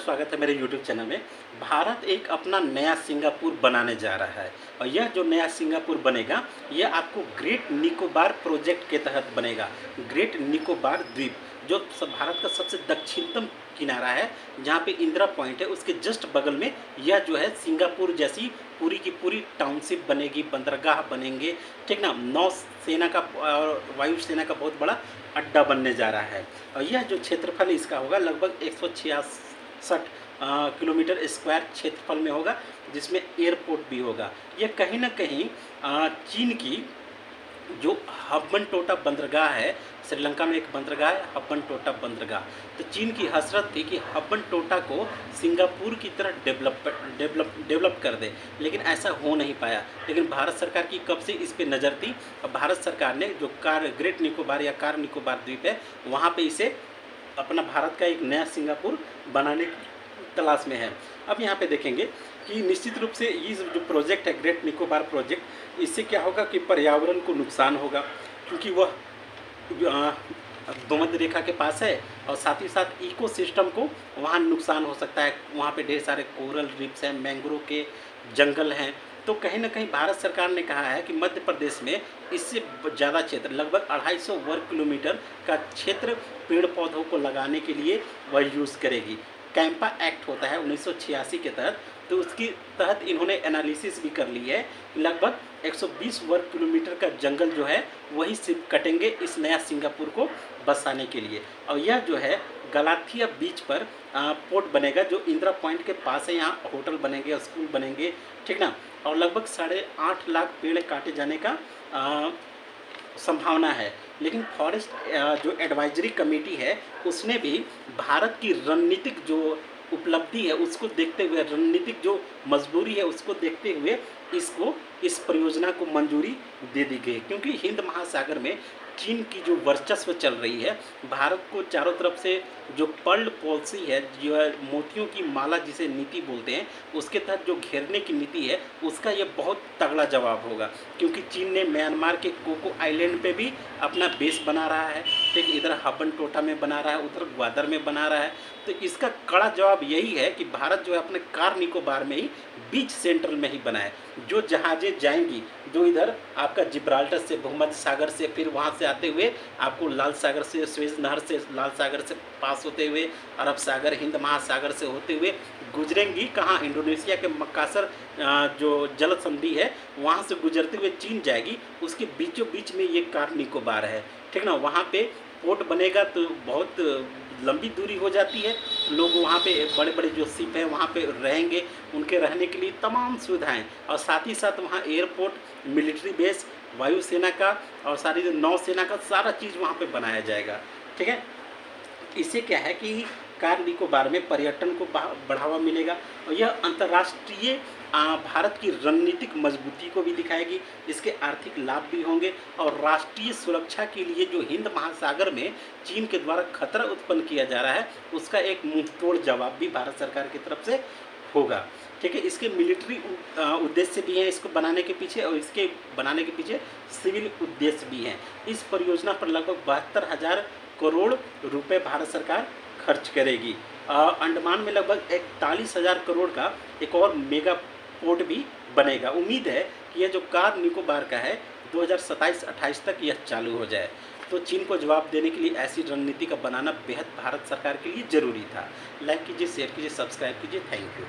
स्वागत है मेरे YouTube चैनल में। भारत एक अपना नया सिंगापुर बनाने जा रहा है और यह जो नया सिंगापुर बनेगा यह आपको ग्रेट निकोबार प्रोजेक्ट के तहत बनेगा। ग्रेट निकोबार द्वीप जो भारत का सबसे दक्षिणतम किनारा है, जहाँ पे इंदिरा पॉइंट है, उसके जस्ट बगल में यह जो है सिंगापुर जैसी पूरी की पूरी टाउनशिप बनेगी, बंदरगाह बनेंगे, ठीक ना। नौसेना का और वायुसेना का बहुत बड़ा अड्डा बनने जा रहा है और यह जो क्षेत्रफल इसका होगा लगभग 166 किलोमीटर स्क्वायर क्षेत्रफल में होगा, जिसमें एयरपोर्ट भी होगा। यह कहीं ना कहीं चीन की जो हब्बन टोटा बंदरगाह है, श्रीलंका में एक बंदरगाह है हब्बन टोटा बंदरगाह, तो चीन की हसरत थी कि हब्बन टोटा को सिंगापुर की तरह डेवलप कर दे, लेकिन ऐसा हो नहीं पाया। लेकिन भारत सरकार की कब से इस पे नज़र थी और भारत सरकार ने जो ग्रेट निकोबार या कार निकोबार द्वीप है, वहाँ पे इसे अपना भारत का एक नया सिंगापुर बनाने की तलाश में है। अब यहाँ पे देखेंगे कि निश्चित रूप से ये जो प्रोजेक्ट है ग्रेट निकोबार प्रोजेक्ट, इससे क्या होगा कि पर्यावरण को नुकसान होगा, क्योंकि वह भूमध्य रेखा के पास है और साथ ही साथ इकोसिस्टम को वहाँ नुकसान हो सकता है। वहाँ पे ढेर सारे कोरल रीफ्स हैं, मैंग्रोव के जंगल हैं। तो कहीं ना कहीं भारत सरकार ने कहा है कि मध्य प्रदेश में इससे ज़्यादा क्षेत्र, लगभग 250 वर्ग किलोमीटर का क्षेत्र पेड़ पौधों को लगाने के लिए वह यूज़ करेगी। कैंपा एक्ट होता है 1986 के तहत, तो उसके तहत इन्होंने एनालिसिस भी कर ली है। लगभग 120 वर्ग किलोमीटर का जंगल जो है वही सिर्फ कटेंगे इस नया सिंगापुर को बसाने के लिए। और यह जो है गलाथिया बीच पर पोर्ट बनेगा, जो इंदिरा पॉइंट के पास है। यहाँ होटल बनेंगे, स्कूल बनेंगे, ठीक ना। और लगभग 8.5 लाख पेड़ काटे जाने का संभावना है। लेकिन फॉरेस्ट जो एडवाइजरी कमेटी है उसने भी भारत की रणनीतिक जो उपलब्धि है उसको देखते हुए, रणनीतिक जो मजबूरी है उसको देखते हुए इस परियोजना को मंजूरी दे दी गई, क्योंकि हिंद महासागर में चीन की जो वर्चस्व चल रही है, भारत को चारों तरफ से जो पर्ल पॉलिसी है, जो मोतियों की माला जिसे नीति बोलते हैं, उसके तहत जो घेरने की नीति है, उसका ये बहुत तगड़ा जवाब होगा। क्योंकि चीन ने म्यांमार के कोको आइलैंड पे भी अपना बेस बना रहा है, ठीक, इधर हब्बन टोटा में बना रहा है, उधर ग्वादर में बना रहा है। तो इसका कड़ा जवाब यही है कि भारत जो है अपने कार निकोबार में ही बीच सेंट्रल में ही बनाए। जो जहाज़ें जाएंगी, जो इधर आपका जिब्राल्टर से, भूमध्य सागर से, फिर वहाँ से आते हुए आपको लाल सागर से, स्वेज नहर से, लाल सागर से पास होते हुए अरब सागर, हिंद महासागर से होते हुए गुजरेंगी कहाँ, इंडोनेशिया के मक्कासर जो जल संधि है वहाँ से गुजरते हुए चीन जाएगी। उसके बीचों बीच में ये कार निकोबार है, ठीक ना। वहाँ पे पोर्ट बनेगा तो बहुत लंबी दूरी हो जाती है, लोग वहाँ पे बड़े बड़े जो शिप हैं वहाँ पे रहेंगे, उनके रहने के लिए तमाम सुविधाएं, और साथ ही साथ वहाँ एयरपोर्ट, मिलिट्री बेस, वायुसेना का और सारी जो नौसेना का सारा चीज़ वहाँ पे बनाया जाएगा, ठीक है। इससे क्या है कि कार निकोबार में पर्यटन को बढ़ावा मिलेगा और यह अंतर्राष्ट्रीय भारत की रणनीतिक मजबूती को भी दिखाएगी। इसके आर्थिक लाभ भी होंगे और राष्ट्रीय सुरक्षा के लिए जो हिंद महासागर में चीन के द्वारा खतरा उत्पन्न किया जा रहा है, उसका एक मुंहतोड़ जवाब भी भारत सरकार की तरफ से होगा, ठीक है। इसके मिलिट्री उद्देश्य भी हैं इसको बनाने के पीछे, और इसके बनाने के पीछे सिविल उद्देश्य भी हैं। इस परियोजना पर लगभग 72,000 करोड़ रुपए भारत सरकार खर्च करेगी। अंडमान में लगभग 41,000 करोड़ का एक और मेगा पोर्ट भी बनेगा। उम्मीद है कि यह जो कार निकोबार का है 2027-28 तक यह चालू हो जाए। तो चीन को जवाब देने के लिए ऐसी रणनीति का बनाना बेहद भारत सरकार के लिए ज़रूरी था। लाइक कीजिए, शेयर कीजिए, सब्सक्राइब कीजिए। Thank you.